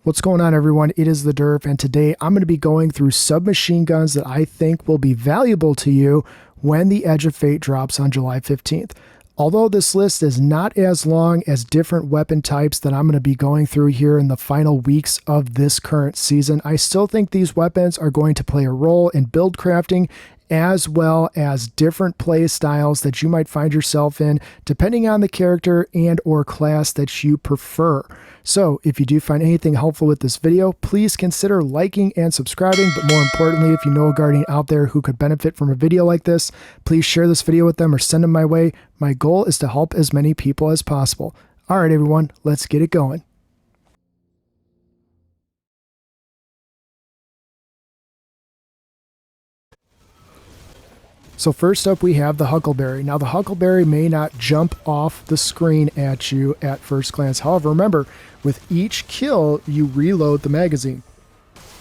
What's going on, everyone? It is the Derp, and today I'm going to be going through submachine guns that I think will be valuable to you when the Edge of Fate drops on July 15th. Although this list is not as long as different weapon types that I'm going to be going through here in the final weeks of this current season, I still think these weapons are going to play a role in build crafting as well as different play styles that you might find yourself in depending on the character and or class that you prefer. So if you do find anything helpful with this video, please consider liking and subscribing, but more importantly, if you know a guardian out there who could benefit from a video like this, please share this video with them or send them my way. My goal is to help as many people as possible. All right, everyone, let's get it going. So first up, we have the Huckleberry. Now, the Huckleberry may not jump off the screen at you at first glance. However, remember, with each kill, you reload the magazine.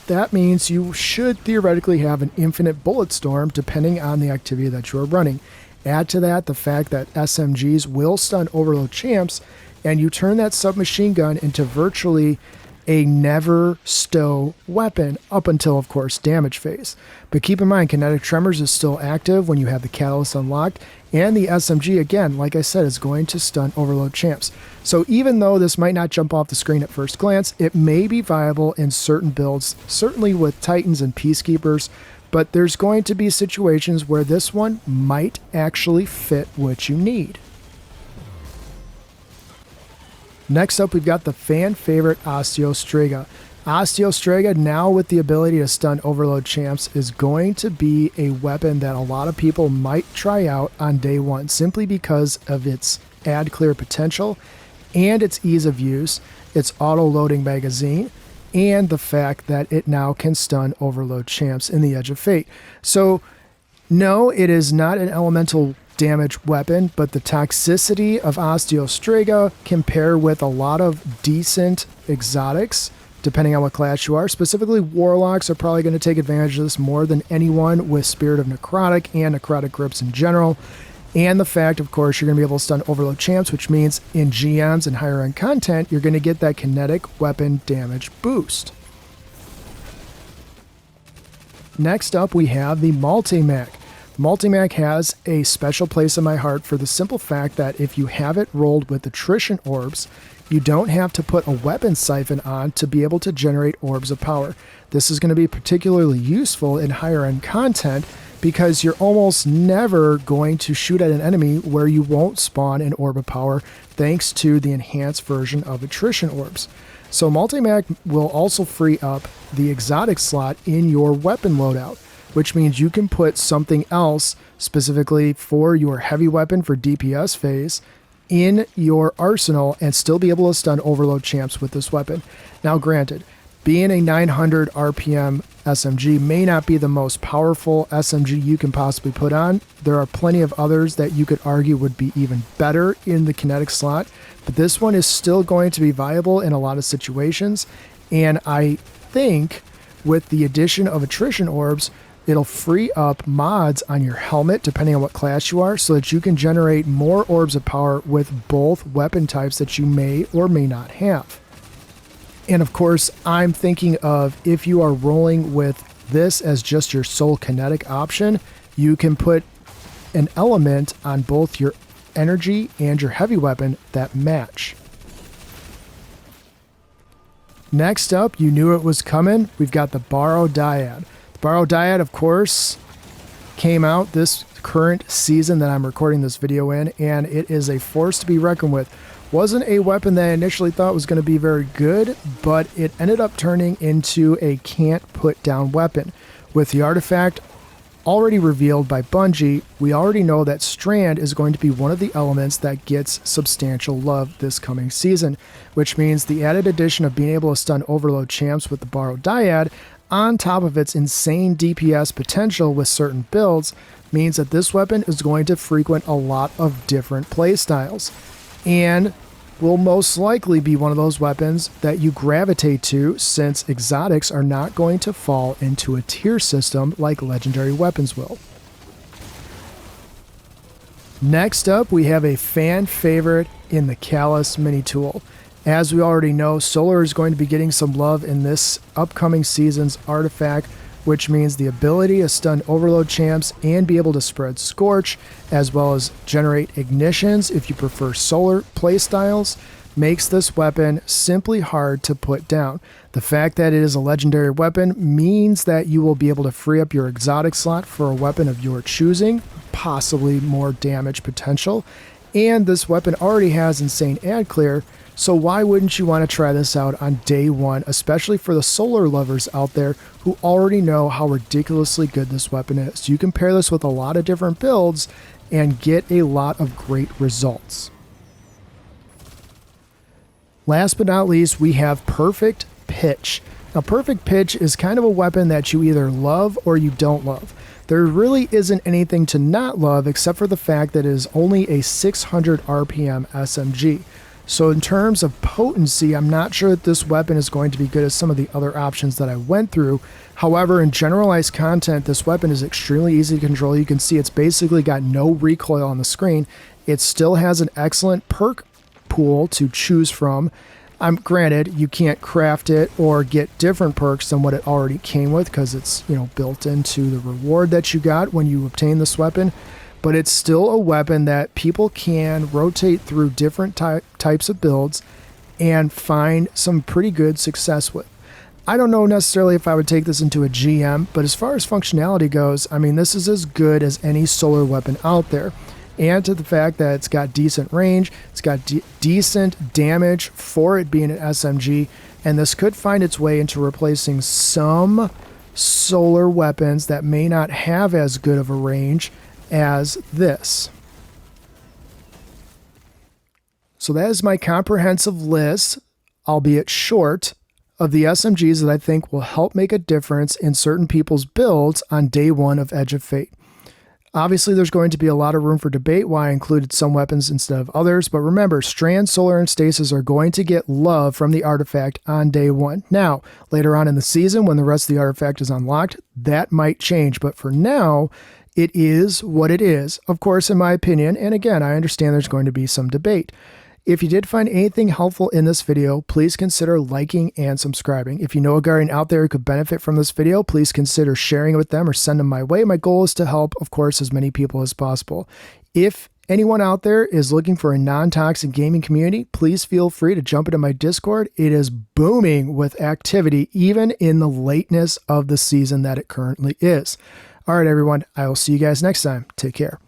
That means you should theoretically have an infinite bullet storm depending on the activity that you are running. Add to that the fact that SMGs will stun overload champs, and you turn that submachine gun into virtually a never stow weapon up until, of course, damage phase. But keep in mind, kinetic tremors is still active when you have the Calus unlocked, and the SMG, again, like I said, is going to stun overload champs. So even though this might not jump off the screen at first glance, it may be viable in certain builds, certainly with Titans and Peacekeepers, but there's going to be situations where this one might actually fit what you need. Next up, we've got the fan favorite Osteo Striga. Osteo Striga, now with the ability to stun overload champs, is going to be a weapon that a lot of people might try out on day one simply because of its ad clear potential and its ease of use, its auto-loading magazine, and the fact that it now can stun overload champs in the Edge of Fate. So, no, it is not an elemental damage weapon, but the toxicity of Osteo Striga can pair with a lot of decent exotics depending on what class you are. Specifically, warlocks are probably going to take advantage of this more than anyone with Spirit of Necrotic and Necrotic grips in general. And the fact, of course, you're going to be able to stun overload champs, which means in GMs and higher end content, you're going to get that kinetic weapon damage boost. Next up, we have the Multimach. Multimach has a special place in my heart for the simple fact that if you have it rolled with attrition orbs, you don't have to put a weapon siphon on to be able to generate orbs of power. This is going to be particularly useful in higher end content because you're almost never going to shoot at an enemy where you won't spawn an orb of power thanks to the enhanced version of attrition orbs. So Multimach will also free up the exotic slot in your weapon loadout, which means you can put something else specifically for your heavy weapon for DPS phase in your arsenal and still be able to stun overload champs with this weapon. Now granted, being a 900 RPM SMG may not be the most powerful SMG you can possibly put on. There are plenty of others that you could argue would be even better in the kinetic slot, but this one is still going to be viable in a lot of situations, and I think with the addition of attrition orbs, it'll free up mods on your helmet, depending on what class you are, so that you can generate more orbs of power with both weapon types that you may or may not have. And of course, I'm thinking of if you are rolling with this as just your sole kinetic option, you can put an element on both your energy and your heavy weapon that match. Next up, you knew it was coming. We've got the Barrow Dyad. Barrow Dyad, of course, came out this current season that I'm recording this video in, and it is a force to be reckoned with. Wasn't a weapon that I initially thought was going to be very good, but it ended up turning into a can't put down weapon. With the artifact already revealed by Bungie, we already know that strand is going to be one of the elements that gets substantial love this coming season, which means the added addition of being able to stun overload champs with the Barrow Dyad on top of its insane DPS potential with certain builds means that this weapon is going to frequent a lot of different playstyles and will most likely be one of those weapons that you gravitate to since exotics are not going to fall into a tier system like legendary weapons will. Next up, we have a fan favorite in the Calus mini tool. As we already know, Solar is going to be getting some love in this upcoming season's artifact, which means the ability to stun Overload champs and be able to spread Scorch, as well as generate ignitions if you prefer Solar playstyles, makes this weapon simply hard to put down. The fact that it is a legendary weapon means that you will be able to free up your exotic slot for a weapon of your choosing, possibly more damage potential, and this weapon already has insane ad clear, so why wouldn't you want to try this out on day one, especially for the Solar lovers out there who already know how ridiculously good this weapon is. You can pair this with a lot of different builds and get a lot of great results. Last but not least, we have Perfect Pitch. Now, Perfect Pitch is kind of a weapon that you either love or you don't love. There really isn't anything to not love except for the fact that it is only a 600 RPM SMG. So in terms of potency, I'm not sure that this weapon is going to be good as some of the other options that I went through. However, in generalized content, this weapon is extremely easy to control. You can see it's basically got no recoil on the screen. It still has an excellent perk pool to choose from. Granted, you can't craft it or get different perks than what it already came with because it's, built into the reward that you got when you obtain this weapon. But it's still a weapon that people can rotate through different types of builds and find some pretty good success with. I don't know necessarily if I would take this into a GM, but as far as functionality goes, I mean, this is as good as any Solar weapon out there. And to the fact that it's got decent range, it's got decent damage for it being an SMG, and this could find its way into replacing some Solar weapons that may not have as good of a range as this. So that is my comprehensive list, albeit short, of the SMGs that I think will help make a difference in certain people's builds on day one of Edge of Fate. Obviously, there's going to be a lot of room for debate why I included some weapons instead of others, but remember, Strand, Solar, and Stasis are going to get love from the artifact on day one. Now, later on in the season, when the rest of the artifact is unlocked, that might change, but for now, it is what it is, of course, in my opinion, and again, I understand there's going to be some debate. If you did find anything helpful in this video, please consider liking and subscribing. If you know a guardian out there who could benefit from this video, please consider sharing it with them or send them my way. My goal is to help, of course, as many people as possible. If anyone out there is looking for a non-toxic gaming community, please feel free to jump into my Discord. It is booming with activity, even in the lateness of the season that it currently is. All right, everyone, I will see you guys next time. Take care.